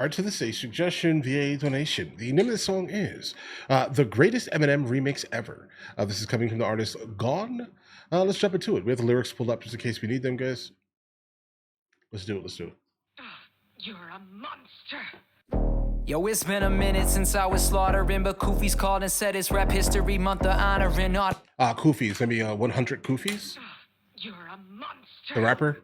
art to the stage suggestion via donation. The name of the song is The Greatest Eminem Remix Ever. This is coming from the artist GAWNE. Let's jump into it. We have the lyrics pulled up just in case we need them, guys. Let's do it. Let's do it. You're a monster. Yo, it's been a minute since I was slaughtering, but Koofy's called and said it's Rap History Month of honoring all. Koofy's, maybe 100 Koofy's? You're a monster. The rapper?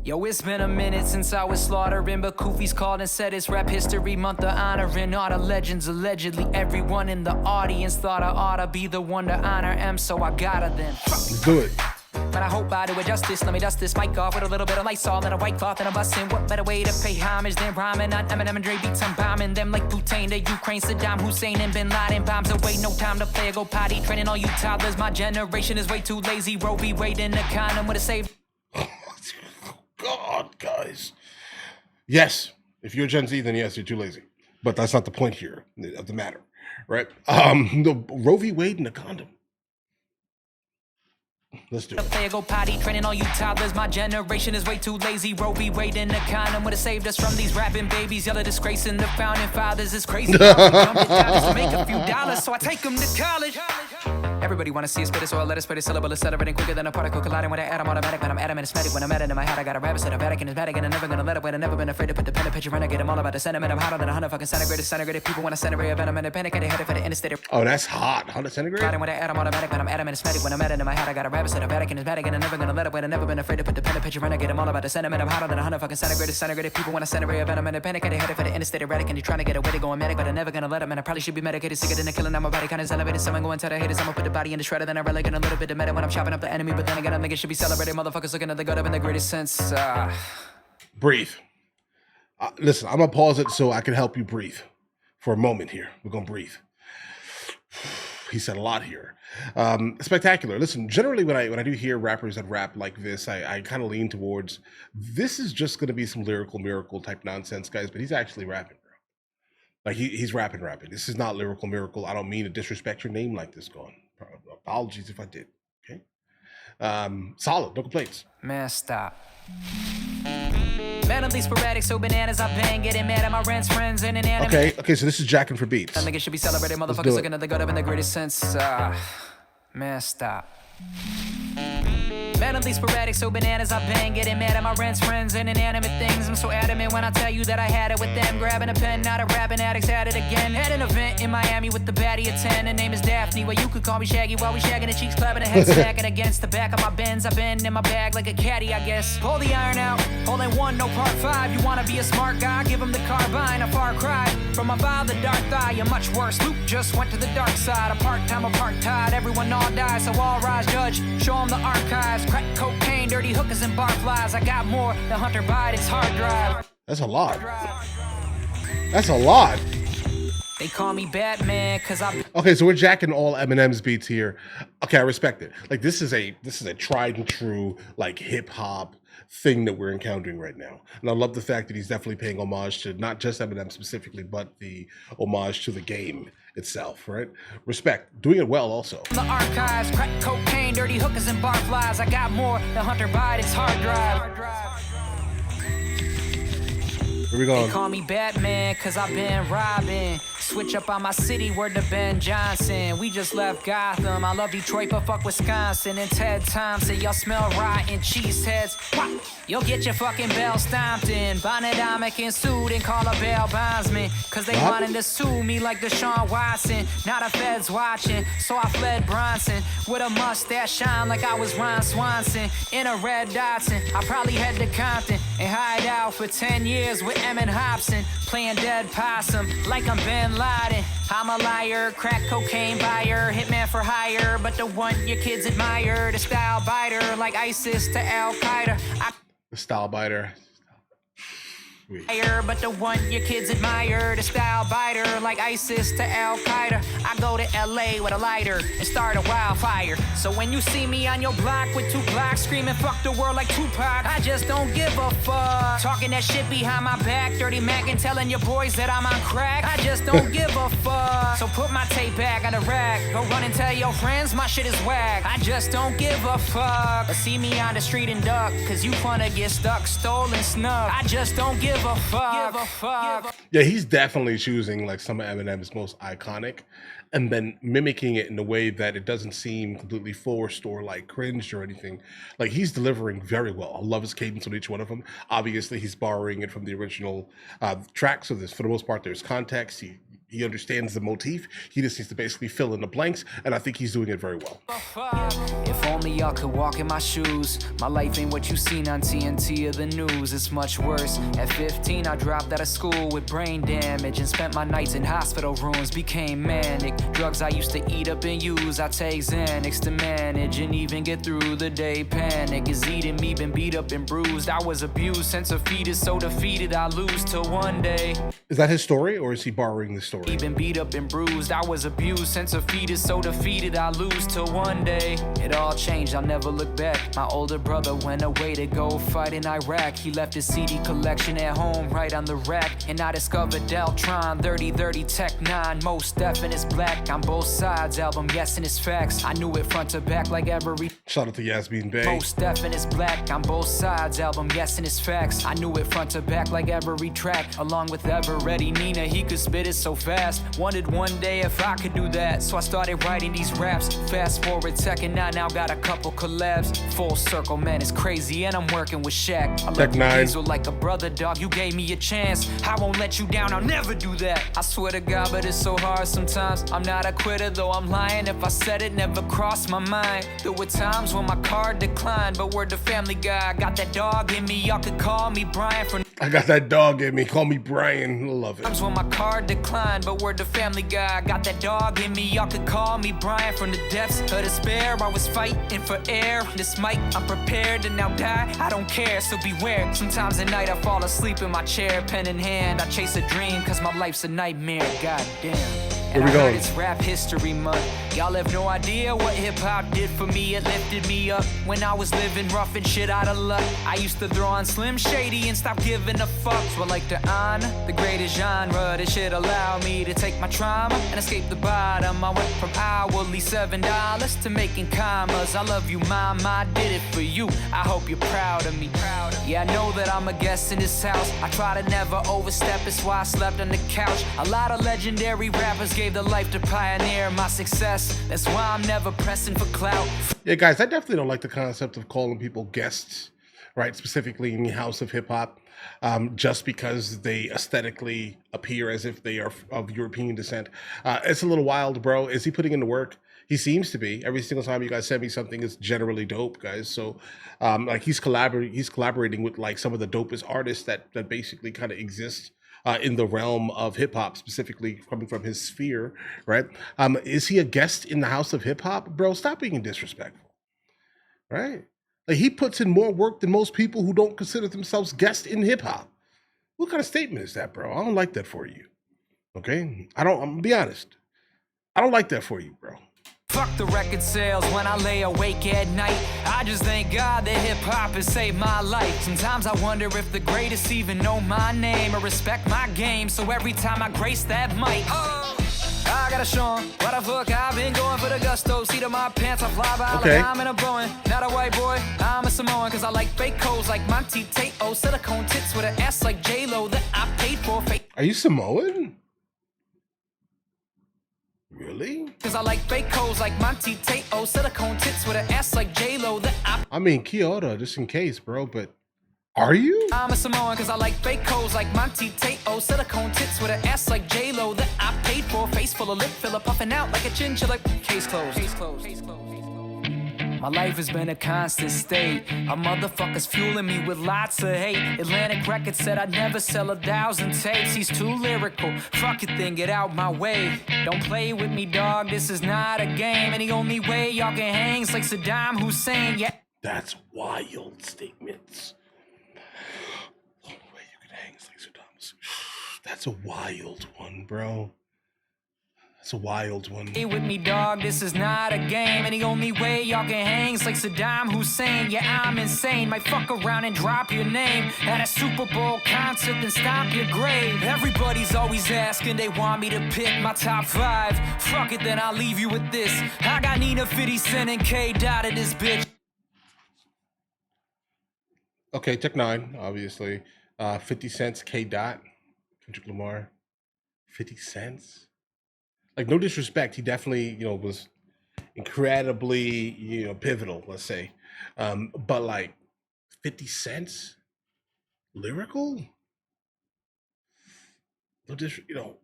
Yo, it's been a minute since I was slaughtering, but Koofy's called and said it's Rap History Month of honoring all the legends. Allegedly, everyone in the audience thought I oughta be the one to honor M, so I gotta then. Let's do it. But I hope I do it justice. Let me dust this mic off with a little bit of Lysol and a white cloth and a bussin'. What better way to pay homage than rhyming on Eminem and Dre beats? I'm bombing them like Bhutan to Ukraine, Saddam Hussein and Bin Laden. Bombs away, no time to play or go potty. Training all you toddlers. My generation is way too lazy. Roe v. Wade in the condom with a save. God, guys. Yes, if you're Gen Z, then yes, you're too lazy. But that's not the point here of the matter, right? The Roe v. Wade in a condom. Let's do it. Play or go potty, training all you toddlers. My generation is way too lazy. Roe v. Wade in the condom would have saved us from these rapping babies. Y'all are disgracing the founding fathers. It's crazy. To make a few dollars, so I take them to college. Everybody wanna see us spit it, so I let us spread it. Syllable is celebrating quicker than a particle colliding with an atom automatic. When I'm adamant, it's medic. When I'm at it in my head, I got a rabbit, said a Vatican is medic, and I'm never gonna let it win. I've never been afraid to put the pen and picture renegade. I'm all about the sentiment. I'm hotter than 100 fucking centigrade. People wanna centigrade a venom and a panic, and they headed for the interstate. Oh, that's hot. 100 centigrade? Colliding with an atom automatic. When I'm adamant, it's medic. When I'm at it in my head, I got a rabbit, said a Vatican is medic, and I'm never gonna let it win. I've never been afraid to put the pen and picture renegade. I'm all about the sentiment. I'm hotter than 100 fucking centigrade. People wanna centigrade a venom and a panic, and they headed for the interstate. Erratic, and you're trying to get away to going medic, but I'm never gonna let them. And I probably should be medicated, sicker than a killing. I'm a body kind of elevated. Someone going to the haters. I'ma put the body in the shredder, then I relic in a little bit of meta when I'm chopping up the enemy. But then again, I think it should be celebrated. Motherfuckers looking at the gut up in the greatest sense. Breathe. Listen, I'm gonna pause it so I can help you breathe for a moment here. We're gonna breathe. He said a lot here. Spectacular. Listen, generally when I do hear rappers that rap like this, I kind of lean towards this is just gonna be some lyrical miracle type nonsense, guys. But he's actually rapping, bro. Like he's rapping. This is not lyrical miracle. I don't mean to disrespect your name like this, Gone. Apologies if I did. Okay. Solid. No complaints. Man, stop. Randomly sporadic, so bananas. I've been getting mad at my rents, friends, and inanimate. Okay. So this is jacking for beats. I think it should be celebrated. Motherfuckers looking at the gut up in the greatest sense. Man, stop. Randomly sporadic, so bananas. I've been getting mad at my rents, friends, and inanimate things. I'm so adamant when I tell you that I had it with them. Grabbing a pen, not a rapping addicts, at it again. At an event in Miami with the baddie of 10. Her name is Daphne, well you could call me Shaggy. While we shagging the cheeks, clapping the head, smacking against the back of my Benz. I've been in my bag like a caddy, I guess. Pull the iron out, holding one, no part 5. You wanna be a smart guy, give him the carbine, a far cry. From my father, dark thigh, you're much worse. Luke just went to the dark side. A part-time, apartheid, everyone all dies. So all rise, judge, show them the archives. Crack cocaine, dirty hookers and barflies. I got more than Hunter Biden's hard drive. That's a lot. That's a lot. They call me Batman cause I. Okay, so we're jacking all Eminem's beats here. Okay, I respect it. Like this is a tried and true like hip hop thing that we're encountering right now. And I love the fact that he's definitely paying homage to not just Eminem specifically, but the homage to the game itself, right? Respect. Doing it well also. The archives, crack cocaine, dirty hookers and barflies. I got more than Hunter Biden's hard drive. Here we go. They call me Batman cause I've been robbing. Switch up on my city, word to Ben Johnson. We just left Gotham. I love Detroit, but fuck Wisconsin. And Ted Thompson, y'all smell rotten cheeseheads. You'll get your fucking bell stomped in. Bonnet Dominican sued and call a bail bondsman. Cause they wanted to sue me like Deshaun Watson. Not a feds watching, so I fled Bronson. With a mustache shine like I was Ron Swanson. In a red Datsun, I probably head to Compton. And hide out for 10 years with Emmett Hobson. Playing dead possum like I'm Ben Laden. I'm a liar, crack cocaine buyer, hitman for hire, but the one your kids admire. The style biter like ISIS to Al-Qaeda. The style biter. But the one your kids admire, the style biter like ISIS to Al-Qaeda. I go to LA with a lighter and start a wildfire. So when you see me on your block with 2 blocks screaming fuck the world like Tupac, I just don't give a fuck. Talking that shit behind my back, dirty Mac and telling your boys that I'm on crack, I just don't give a fuck. So put my tape back on the rack, go run and tell your friends my shit is whack. I just don't give a fuck. Or see me on the street and duck, cause you wanna get stuck, stolen, snuck. I just don't give give a fuck. Give a fuck. Yeah, he's definitely choosing like some of Eminem's most iconic and then mimicking it in a way that it doesn't seem completely forced or like cringed or anything. Like he's delivering very well. I love his cadence on each one of them. Obviously, he's borrowing it from the original track. So for the most part, there's context. He understands the motif. He just needs to basically fill in the blanks, and I think he's doing it very well. If only y'all could walk in my shoes. My life ain't what you seen on TNT or the news. It's much worse. At 15, I dropped out of school with brain damage and spent my nights in hospital rooms. Became manic. Drugs I used to eat up and use. I take Xanax to manage and even get through the day. Panic is eating me, been beat up and bruised. I was abused since a fetus, so defeated I lose till one day. Is that his story, or is he borrowing the story? Been beat up and bruised. I was abused since a fetus, so defeated I lose till one day it all changed. I'll never look back. My older brother went away to go fight in Iraq. He left his CD collection at home right on the rack, and I discovered Deltron 3030 Tech 9. Most Definite is black on both sides album. Yes, and it's facts. I knew it front to back like every. Shout out to Yasmin Bey. Most Definite is black on both sides album. Yes, and it's facts. I knew it front to back like every track. Along with Ever Ready Nina, he could spit it so fast. Wondered one day if I could do that, so I started writing these raps. Fast forward second, I now got a couple collabs. Full circle, man, it's crazy, and I'm working with Shaq. I love you, Diesel, like a brother, dog. You gave me a chance. I won't let you down. I'll never do that. I swear to God, but it's so hard sometimes. I'm not a quitter, though I'm lying. If I said it, never crossed my mind. There were times when my card declined, but we're the Family Guy. I got that dog in me. Y'all could call me Brian for. I got that dog in me. Call me Brian. Love it. Times when my card declined, but we're the Family Guy. I got that dog in me. Y'all could call me Brian. From the depths of despair, I was fighting for air. This mic, I'm prepared to now die. I don't care, so beware. Sometimes at night I fall asleep in my chair, pen in hand. I chase a dream, cause my life's a nightmare. God damn. And I heard it's Rap History Month. Y'all have no idea what hip-hop did for me. It lifted me up when I was living rough and shit out of luck. I used to throw on Slim Shady and stop giving a fuck. So I like to honor the greatest genre. This shit allowed me to take my trauma and escape the bottom. I went from hourly $7 to making commas. I love you, mama, I did it for you. I hope you're proud of me. Yeah, I know that I'm a guest in this house. I try to never overstep, it's why I slept on the couch. A lot of legendary rappers gave their life to pioneer my success. That's why I'm never pressing for clout. Yeah, guys, I definitely don't like the concept of calling people guests, right? Specifically in the house of hip hop, just because they aesthetically appear as if they are of European descent. It's a little wild, bro. Is he putting in the work? He seems to be. Every single time you guys send me something, it's generally dope, guys. So, like he's collaborating with like some of the dopest artists that basically kind of exist in the realm of hip hop, specifically coming from his sphere, right? Is he a guest in the house of hip hop, bro? Stop being disrespectful, right? Like he puts in more work than most people who don't consider themselves guests in hip hop. What kind of statement is that, bro? I don't like that for you. Okay, I'm gonna be honest. I don't like that for you, bro. Fuck the record sales when I lay awake at night. I just thank God that hip-hop has saved my life. Sometimes I wonder if the greatest even know my name or respect my game. So every time I grace that mic, I gotta show 'em what the fuck I've been going for the gusto. Seat of my pants, I fly by like I'm in a Boeing. Not a white boy, I'm a Samoan. Cause I like fake hoes like Monty Tate-O. Silicone tits with an ass like J-Lo that I paid for. Are you Samoan? Really? Cause I like fake hoes like Monty Tate-O. Silicone tits with an ass like J-Lo that I mean, Kyoto, just in case, bro, but are you? I'm a Samoan cause I like fake hoes like Monty Tate-O. Silicone tits with an ass like J-Lo that I paid for. Face full of lip filler puffing out like a chinchilla. Case closed. Case closed. Case closed. My life has been a constant state. A motherfucker's fueling me with lots of hate. Atlantic Records said I'd never sell 1,000 tapes. He's too lyrical. Fuck it then, get out my way. Don't play with me, dog. This is not a game. And the only way y'all can hang's like Saddam Hussein. Yeah. That's wild statements. The only way you can hang is like Saddam Hussein. That's a wild one, bro. That's a wild one. Hey with me, dog, this is not a game. And the only way y'all can hang's like Saddam Hussein. Yeah, I'm insane. Might fuck around and drop your name at a Super Bowl concert and stomp your grave. Everybody's always asking, they want me to pick my top 5. Fuck it, then I'll leave you with this. I got Nina, 50 Cent, and K. Dot of this bitch. Okay, Tech 9, obviously. 50 cents, K Dot, Kendrick Lamar, 50 cents. Like, no disrespect, he definitely, was incredibly, pivotal, let's say. But like 50 cents lyrical? No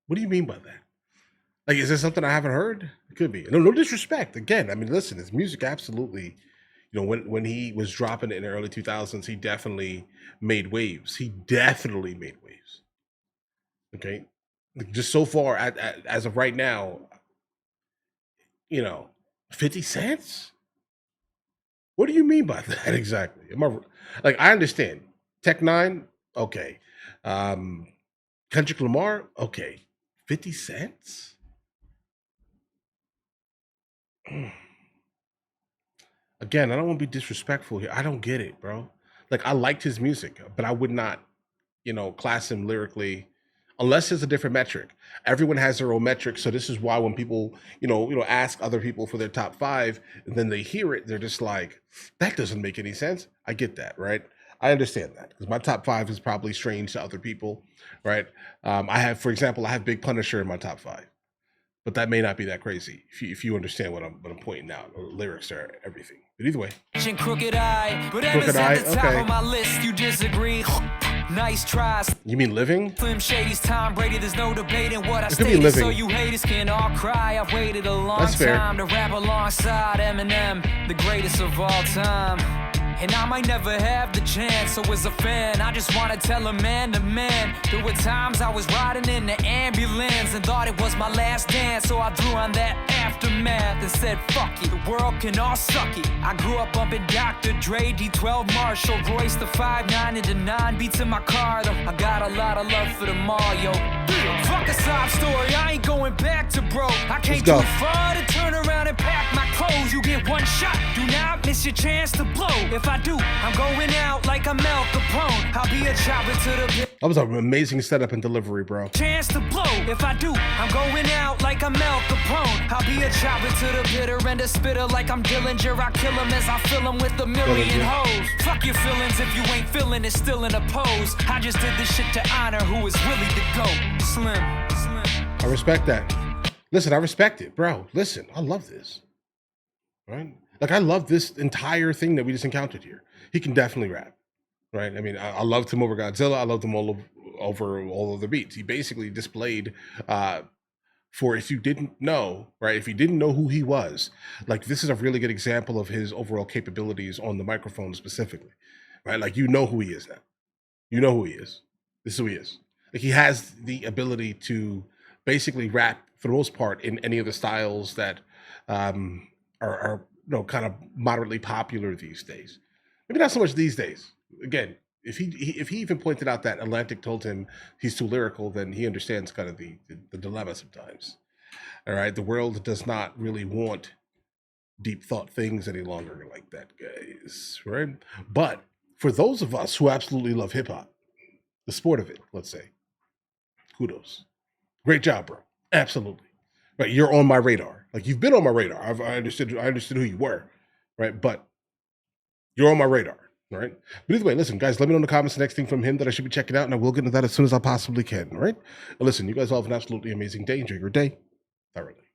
what do you mean by that? Like, is there something I haven't heard? It could be. No disrespect. Again, I mean, listen, his music absolutely, when he was dropping it in the early 2000s, he definitely made waves. He definitely made waves. Okay. Just so far, as of right now, 50 cents? What do you mean by that exactly? Like, I understand. Tech Nine, okay. Kendrick Lamar, okay. 50 cents? Again, I don't want to be disrespectful here. I don't get it, bro. Like, I liked his music, but I would not, class him lyrically unless there's a different metric. Everyone has their own metric, so this is why when people, ask other people for their top 5, and then they hear it, they're just like, that doesn't make any sense. I get that, right? I understand that because my top 5 is probably strange to other people, right? For example, I have Big Punisher in my top 5. But that may not be that crazy if you understand what I'm pointing out. The lyrics are everything. But either way, Crooked Eye, but Crooked Eye, at the top okay. of my list, you disagree. Nice tries. You mean Living? Slim Shady's Tom Brady, there's no debating what I It could be stated, Living. so you haters can all cry. I've waited a long That's fair. time to rap alongside Eminem, the greatest of all time. And I might never have the chance, so as a fan, I just wanna tell a man to man. There were times I was riding in the ambulance and thought it was my last dance, so I threw on that aftermath and said, fuck it, the world can all suck it. I grew up bumping Dr. Dre, D12 Marshall, Royce the 5'9" and the 9 beats in my car, though I got a lot of love for them all, yo. Fuck a sob story, I ain't going back to broke. I came too far to turn around and pack my clothes. You get one shot, do not miss your chance to blow. If I do, I'm going out like I'm Al Capone. I'll be a chopper to the bit. That was an amazing setup and delivery, bro. Chance to blow. If I do, I'm going out like I'm Al Capone. I'll be a chopper to the bitter and a spitter like I'm Dillinger. I kill him as I fill him with a million hoes. Fuck your feelings if you ain't feeling it, still in a pose. I just did this shit to honor who is really the GOAT. Slim. I respect that. Listen, I respect it, bro. Listen, I love this. Right? Like, I love this entire thing that we just encountered here. He can definitely rap. Right? I mean, I loved him over Godzilla. I loved him over all of the beats. He basically displayed, for if you didn't know, right? If you didn't know who he was, like, this is a really good example of his overall capabilities on the microphone specifically, right? Like, you know who he is now. You know who he is. This is who he is. Like, he has the ability to basically rap for the most part in any of the styles that are kind of moderately popular these days. Maybe not so much these days. Again, if he even pointed out that Atlantic told him he's too lyrical, then he understands kind of the dilemma sometimes. All right, the world does not really want deep thought things any longer like that, guys. Right? But for those of us who absolutely love hip hop, the sport of it, let's say, kudos, great job, bro. Absolutely. Right, you're on my radar. Like, you've been on my radar. I understood who you were, right? But you're on my radar, all right? But either way, listen, guys, let me know in the comments the next thing from him that I should be checking out, and I will get into that as soon as I possibly can, all right? Well, listen, you guys all have an absolutely amazing day. Enjoy your day thoroughly.